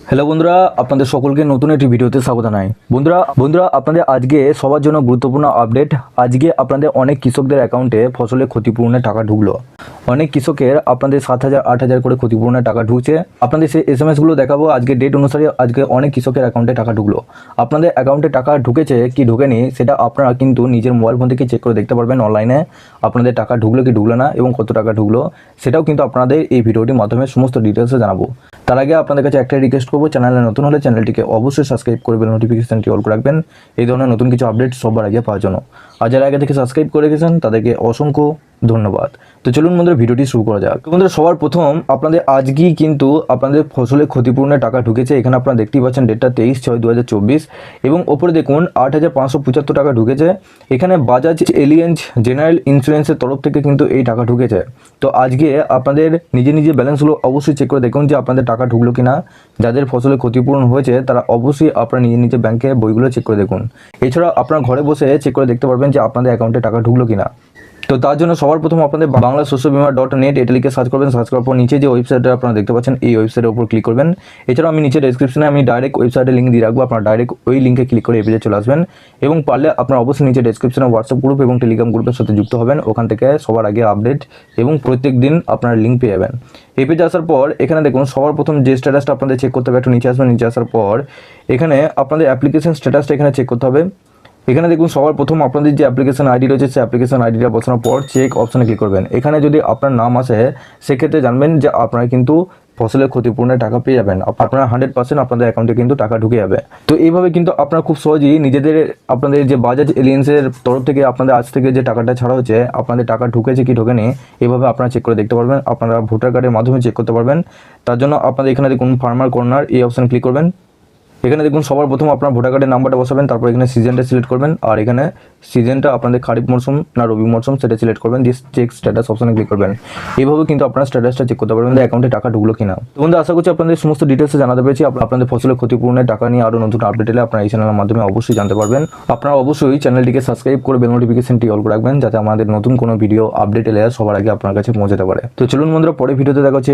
Hello বন্ধুরা, আপনাদের সকলকে নতুন একটি ভিডিওতে স্বাগত জানাই। বন্ধুরা আপনাদের আজকে সবার জন্য গুরুত্বপূর্ণ আপডেট। আজকে আপনাদের অনেক কৃষকদের অ্যাকাউন্টে ফসলের ক্ষতিপূরণের টাকা ঢুকলো। অনেক কৃষকের আপনাদের 7,000 8,000 করে ক্ষতিপূরণের টাকা ঢুকছে। আপনাদের সেই এসএমএসগুলো দেখাবো। আজকে ডেট অনুসারে আজকে অনেক কৃষকের অ্যাকাউন্টে টাকা ঢুকলো। আপনাদের অ্যাকাউন্টে টাকা ঢুকেছে কি ঢুকেনি সেটা আপনারা কিন্তু নিজের মোবাইল ফোন থেকে চেক করে দেখতে পারবেন অনলাইনে। আপনাদের টাকা ঢুকলো কি ঢুকলো না এবং কত টাকা ঢুকলো সেটাও কিন্তু আপনাদের এই ভিডিওটির মাধ্যমে সমস্ত ডিটেলসে জানাবো। তার আগে আপনাদের কাছে একটাই রিকোয়েস্ট করবো, চ্যানেলে নতুন হলে চ্যানেলটিকে অবশ্যই সাবস্ক্রাইব করবেন, নোটিফিকেশনটি অল করে রাখবেন এই ধরনের নতুন কিছু আপডেট সবার আগে পাওয়ার জন্য। আর যারা আগে থেকে সাবস্ক্রাইব করে গেছেন তাদেরকে অসংখ্য ধন্যবাদ। তো চলুন বন্ধুরা ভিডিওটি শুরু করা যাক। তো বন্ধুরা সবার প্রথম আপনাদের আজকেই কিন্তু আপনাদের ফসলের ক্ষতিপূরণের টাকা ঢুকেছে। এখানে আপনারা দেখতেই পাচ্ছেন ডেটটা 23/6/2024 এবং ওপরে দেখুন 8,575 টাকা ঢুকেছে। এখানে বাজাজ এলিয়েন্স জেনারেল ইন্স্যুরেন্সের তরফ থেকে কিন্তু এই টাকা ঢুকেছে। তো আজকে আপনাদের নিজে ব্যালেন্সগুলো অবশ্যই চেক করে দেখুন যে আপনাদের টাকা ঢুকলো কিনা। যাদের ফসলের ক্ষতিপূরণ হয়েছে তারা অবশ্যই আপনারা নিজে ব্যাংকে বইগুলো চেক করে দেখুন। এছাড়া আপনারা ঘরে বসে চেক করে দেখতে পারবেন যে আপনাদের অ্যাকাউন্টে টাকা ঢুকলো কিনা। তো তার জন্য সবার প্রথম আপনাদের banglasoshiobimaa.net এটা লিখে সার্চ করবেন। সার্চ করার পর নিচে যে ওয়েবসাইটটা আপনারা দেখতে পাচ্ছেন এই ওয়েবসাইটের উপর ক্লিক করবেন। এছাড়াও আমি নিচে ডেসক্রিপশনে আমি ডাইরেক্ট ওয়েবসাইটের লিঙ্ক দিয়ে রাখবো, আপনারা ডাইরেক্ট ওই লিঙ্কে ক্লিক করে এই পেজে চলে আসবেন এবং পারলে আপনারা অবশ্যই নিচে ডেসক্রিপশনে হোয়াটসঅ্যাপ গ্রুপ এবং টেলিগ্রাম গ্রুপের সাথে যুক্ত হবেন। ওখান থেকে সবার আগে আপডেট এবং প্রত্যেক দিন আপনারা লিঙ্ক পেয়ে যাবেন। এই পেজে আসার পর এখানে দেখুন সবার প্রথম যে স্ট্যাটাসটা আপনাদের চেক করতে হবে, একটু নিচে আসবেন। নিচে আসার পর এখানে আপনাদের অ্যাপ্লিকেশন স্ট্যাটাসটা এখানে চেক করতে হবে। এখানে দেখুন সবার প্রথম আপনাদের যে অ্যাপ্লিকেশন আইডি রয়েছে সেই অ্যাপ্লিকেশন আইডিটা বসানোর পর চেক অপশনে ক্লিক করবেন। এখানে যদি আপনার নাম আসে সেক্ষেত্রে জানবেন যে আপনারা কিন্তু ফসলের ক্ষতিপূরণের টাকা পেয়ে যাবেন। আপনারা 100% আপনাদের অ্যাকাউন্টে কিন্তু টাকা ঢুকে যাবে। তো এইভাবে কিন্তু আপনারা খুব সহজেই নিজেদের আপনাদের যে বাজাজ এলিয়েন্সের তরফ থেকে আপনাদের আজ থেকে যে টাকাটা ছাড়া হচ্ছে আপনাদের টাকা ঢুকেছে কি ঢোকেনি এইভাবে আপনারা চেক করে দেখতে পারবেন। আপনারা ভোটার কার্ডের মাধ্যমে চেক করতে পারবেন। তার জন্য আপনাদের এখানে দেখুন ফার্মার কর্নার এই অপশানে ক্লিক করবেন। এখানে দেখুন সবার প্রথম আপনার ভোটার কার্ডের নাম্বারটা বসাবেন, তারপর এখানে সিজনটা সিলেক্ট করবেন আর এখানে সিজনটা আপনাদের খারিফ মরশুম না রবি মরশুম সেটা সিলেক্ট করবেন। দিয়ে চেক স্ট্যাটাস অপশনে ক্লিক করবেন। এইভাবে কিন্তু আপনার স্ট্যাটাসটা চেক করতে পারবেন যে অ্যাকাউন্টে টাকা ঢুকলো কিনা। তো বন্ধু আশা করছি আপনাদের সমস্ত ডিটেলসে জানাতে পেরেছি। আপনাদের ফসলের ক্ষতিপূরণের টাকা নিয়ে আরও নতুন আপডেট এলে আপনারা এই চ্যানেলের মাধ্যমে অবশ্যই জানতে পারবেন। আপনারা অবশ্যই চ্যানেলটিকে সাবস্ক্রাইব করে বেল নোটিফিকেশনটি অল করে রাখবেন যাতে আমাদের নতুন কোনো ভিডিও আপডেট এলে সবার আগে আপনার কাছে পৌঁছাতে পারে। তো চলুন বন্ধুরা পরে ভিডিওতে দেখা হচ্ছে।